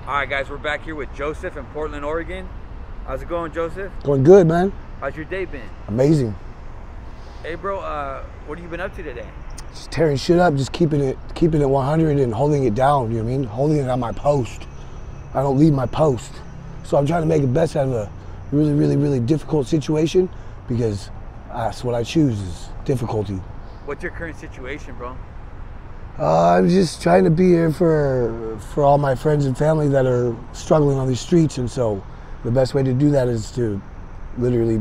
All right, guys, we're back here with Joseph in Portland, Oregon. How's it going, Joseph? Going good, man. How's your day been? Amazing. Hey, bro, what have you been up to today? Just tearing shit up, just keeping it 100 and holding it down, you know what I mean? Holding it on my post. I don't leave my post. So I'm trying to make the best out of a really, really, really difficult situation because that's what I choose is difficulty. What's your current situation, bro? I'm just trying to be here for all my friends and family that are struggling on these streets, and so the best way to do that is to literally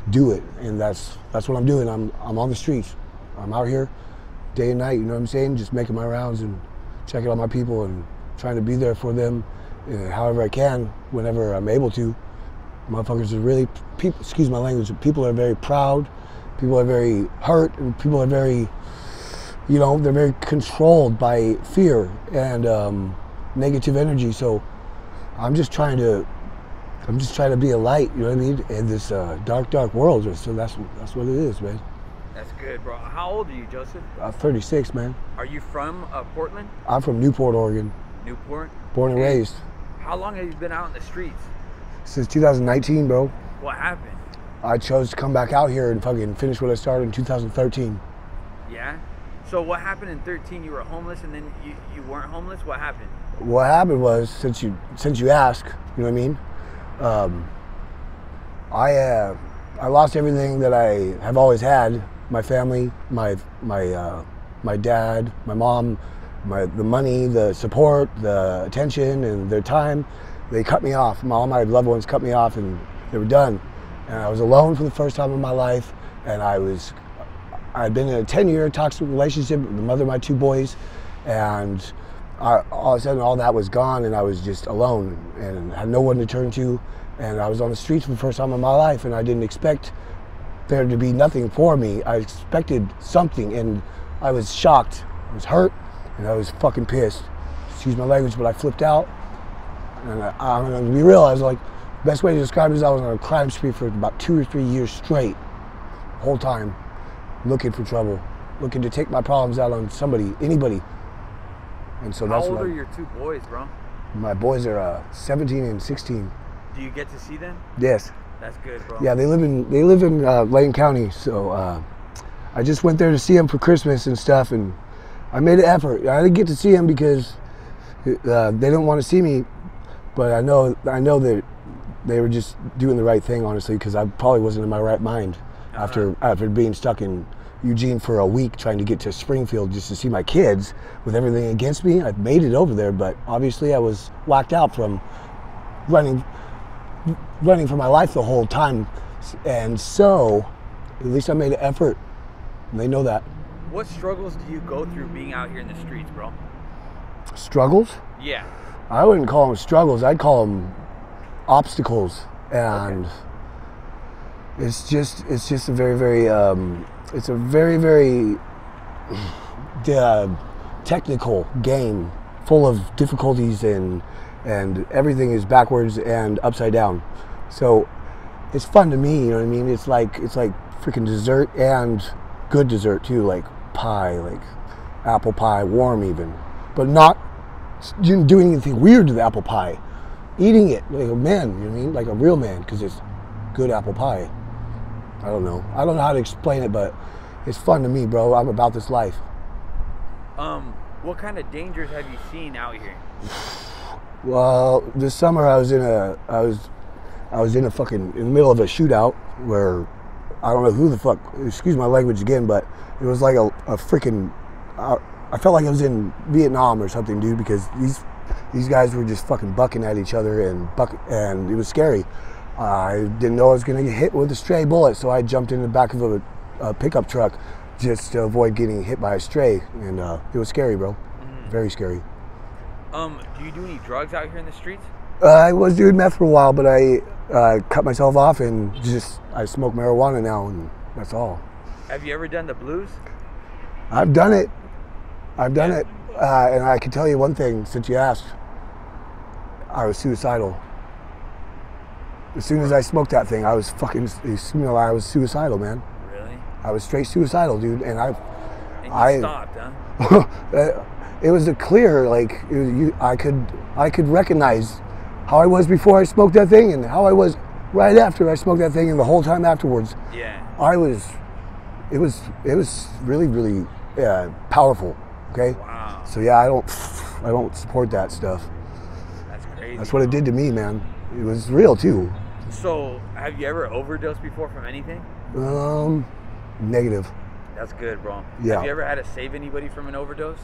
do it, and that's what I'm doing. I'm on the streets. I'm out here day and night, you know what I'm saying? Just making my rounds and checking on my people and trying to be there for them however I can, whenever I'm able to. Motherfuckers are really, people, excuse my language, people are very proud, people are very hurt, and people are very, you know, they're very controlled by fear and negative energy. So I'm just trying to be a light, you know what I mean, in this dark, dark world. So that's what it is, man. That's good, bro. How old are you, Joseph? I'm 36, man. Are you from Portland? I'm from Newport, Oregon. Newport? Born and raised. How long have you been out in the streets? Since 2019, bro. What happened? I chose to come back out here and fucking finish what I started in 2013. Yeah? So what happened in 13? You were homeless and then you weren't homeless? What happened? What happened was, since you ask, you know what I mean? I lost everything that I have always had. My family, my dad, my mom, the money, the support, the attention, and their time. They cut me off. All my loved ones cut me off, and they were done. And I was alone for the first time in my life, and I'd been in a 10-year toxic relationship with the mother of my two boys, and all of a sudden all that was gone, and I was just alone and had no one to turn to, and I was on the streets for the first time in my life, and I didn't expect there to be nothing for me. I expected something, and I was shocked. I was hurt, and I was fucking pissed. Excuse my language, but I flipped out, and I'm gonna be real, I was like, best way to describe it is I was on a crime spree for about 2 or 3 years straight, the whole time, looking for trouble, looking to take my problems out on somebody, anybody. And so that's How old are your two boys, bro? My boys are 17 and 16. Do you get to see them? Yes. That's good, bro. Yeah, they live in Lane County, so I just went there to see them for Christmas and stuff, and I made an effort. I didn't get to see them because they didn't want to see me, but I know that they were just doing the right thing, honestly, because I probably wasn't in my right mind after being stuck in Eugene for a week trying to get to Springfield just to see my kids with everything against me. I made it over there, but obviously I was whacked out from running for my life the whole time, and so at least I made an effort, and they know that. What struggles do you go through being out here in the streets, bro? Struggles? Yeah. I wouldn't call them struggles. I'd call them obstacles, and okay. It's just a very, very it's a very, very technical game full of difficulties, and everything is backwards and upside down. So it's fun to me, you know what I mean? It's like freaking dessert, and good dessert too, like pie, like apple pie, warm even, but not doing anything weird to the apple pie. Eating it like a man, you know what I mean? Like a real man, because it's good apple pie. I don't know how to explain it, but it's fun to me, bro. I'm about this life. What kind of dangers have you seen out here? Well, this summer I was in the middle of a shootout where I don't know who the fuck, excuse my language again, but it was like a freaking, I felt like I was in Vietnam or something, dude, because these guys were just fucking bucking at each other, and it was scary. I didn't know I was gonna get hit with a stray bullet, so I jumped in the back of a pickup truck just to avoid getting hit by a stray, and it was scary, bro. Mm-hmm. Very scary. Do you do any drugs out here in the streets? I was doing meth for a while, but I cut myself off, and I smoke marijuana now, and that's all. Have you ever done the blues? I've done it. And I can tell you one thing, since you asked, I was suicidal. As soon as I smoked that thing, I was suicidal, man. Really? I was straight suicidal, dude, and you stopped, huh? It was a clear, like, I could recognize how I was before I smoked that thing and how I was right after I smoked that thing and the whole time afterwards. Yeah. It was really, really powerful. Okay. Wow. So yeah, I don't support that stuff. That's crazy. That's what it did to me, man. It was real too. So, have you ever overdosed before from anything? Negative. That's good, bro. Yeah. Have you ever had to save anybody from an overdose?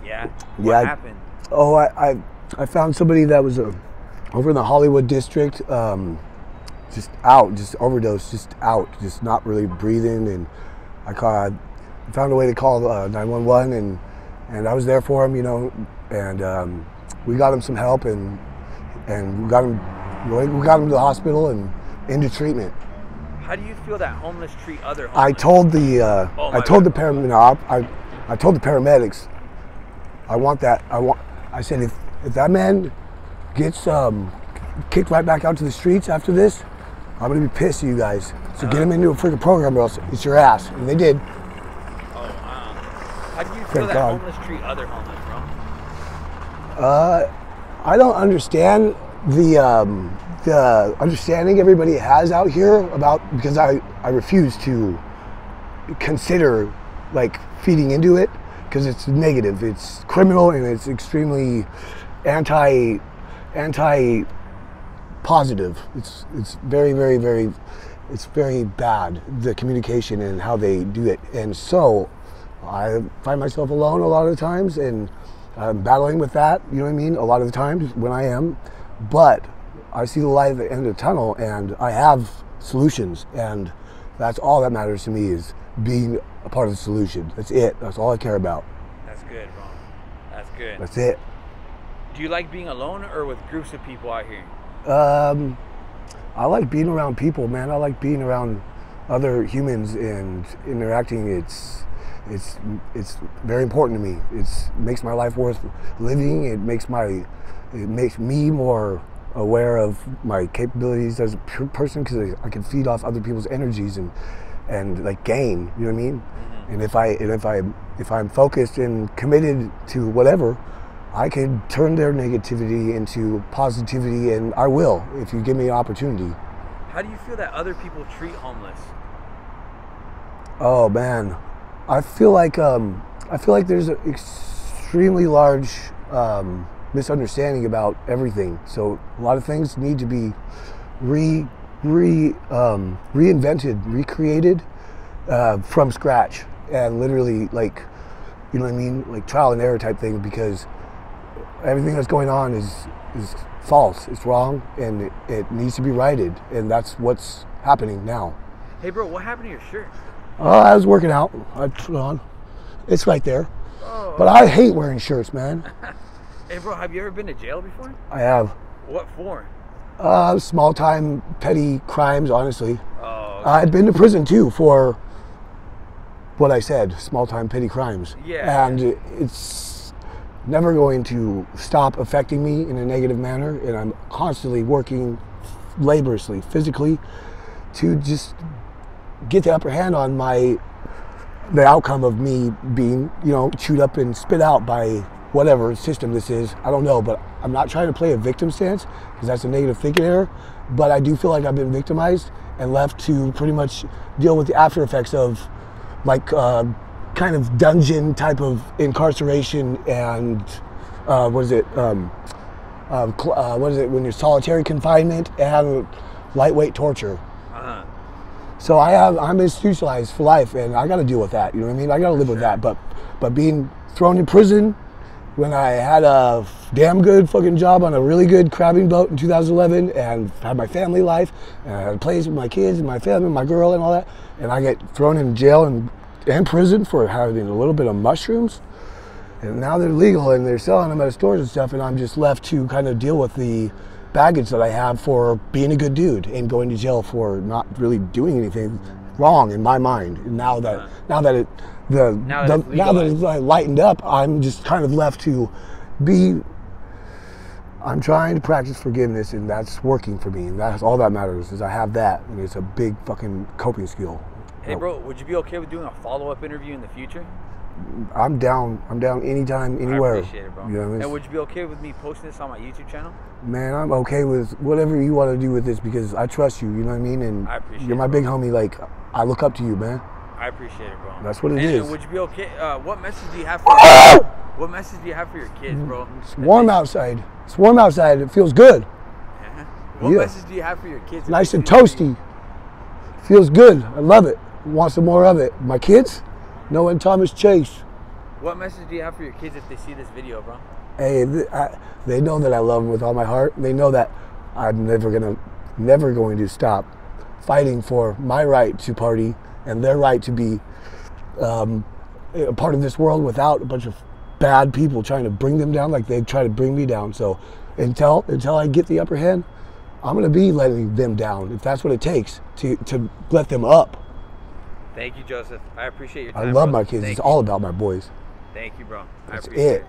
Yeah. What happened? Oh, I found somebody that was over in the Hollywood district, just overdosed, just not really breathing, and I found a way to call 911, and I was there for him, and we got him some help, and we got him to the hospital and into treatment. How do you feel that homeless treat other homeless? I told the paramedics, I said if that man gets kicked right back out to the streets after this, I'm gonna be pissed at you guys. So get him into a freaking program, or else it's your ass. And they did. Oh wow. How do you feel that homeless treat other homeless, bro? I don't understand the understanding everybody has out here because I refuse to consider like feeding into it, because it's negative, it's criminal, and it's extremely anti positive. It's very, very, very, it's very bad, the communication and how they do it. And so I find myself alone a lot of the times, and I'm battling with that, you know what I mean, a lot of the times when I am. But I see the light at the end of the tunnel, and I have solutions, and that's all that matters to me, is being a part of the solution. That's it. That's all I care about. That's good, bro. That's good. That's it. Do you like being alone or with groups of people out here? I like being around people, man. I like being around other humans and interacting. It's very important to me. It makes my life worth living. It makes me more aware of my capabilities as a person, because I can feed off other people's energies and like gain, you know what I mean? Mm-hmm. And if I'm focused and committed to whatever, I can turn their negativity into positivity, and I will, if you give me an opportunity. How do you feel that other people treat homeless? Oh man, I feel like there's an extremely large misunderstanding about everything. So a lot of things need to be reinvented, recreated from scratch, and literally, like, you know what I mean, like trial and error type thing, because everything that's going on is false, it's wrong, and it needs to be righted, and that's what's happening now. Hey bro, what happened to your shirt? I was working out. I put it on. It's right there. Oh, but I hate wearing shirts, man. Hey bro, have you ever been to jail before? I have. What for? Small time petty crimes, honestly. Oh, okay. I've been to prison too for what I said, small time petty crimes. Yeah. And it's never going to stop affecting me in a negative manner, and I'm constantly working laboriously, physically, to just get the upper hand on the outcome of me being, chewed up and spit out by whatever system this is. I don't know, but I'm not trying to play a victim stance, because that's a negative thinking error, but I do feel like I've been victimized and left to pretty much deal with the after effects of like kind of dungeon type of incarceration, and what is it when you're solitary confinement and lightweight torture. Uh-huh. So I'm institutionalized for life, and I got to deal with that. You know what I mean? I got to live with that. But being thrown in prison when I had a damn good fucking job on a really good crabbing boat in 2011, and had my family life, and I had a place with my kids and my family, my girl, and all that, and I get thrown in jail and prison for having a little bit of mushrooms, and now they're legal and they're selling them at stores and stuff, and I'm just left to kind of deal with the baggage that I have for being a good dude and going to jail for not really doing anything wrong in my mind. And now that it's lightened up, I'm just kind of left to be. I'm trying to practice forgiveness, and that's working for me. And that's all that matters, is I have that, and it's a big fucking coping skill. Hey bro, would you be okay with doing a follow-up interview in the future? I'm down. I'm down anytime, anywhere. I appreciate it, bro. You know what I mean? And would you be okay with me posting this on my YouTube channel? Man, I'm okay with whatever you want to do with this because I trust you. You know what I mean? And I appreciate you're my it, bro. big homie. Like, I look up to you, man. I appreciate it, bro. That's what it and, is. And would you be okay? What message do you have for? What message do you have for your kids, bro? It's warm outside. It's warm outside. It feels good. Yeah. What message do you have for your kids? Nice and toasty. Feels good. I love it. Want some more of it. My kids? Noah and Thomas Chase. What message do you have for your kids if they see this video, bro? Hey, they know that I love them with all my heart. They know that I'm never going to stop fighting for my right to party and their right to be a part of this world without a bunch of bad people trying to bring them down like they try to bring me down. So until I get the upper hand, I'm going to be letting them down if that's what it takes to let them up. Thank you, Joseph. I appreciate your time. I love my kids. It's all about my boys. Thank you, bro. That's it.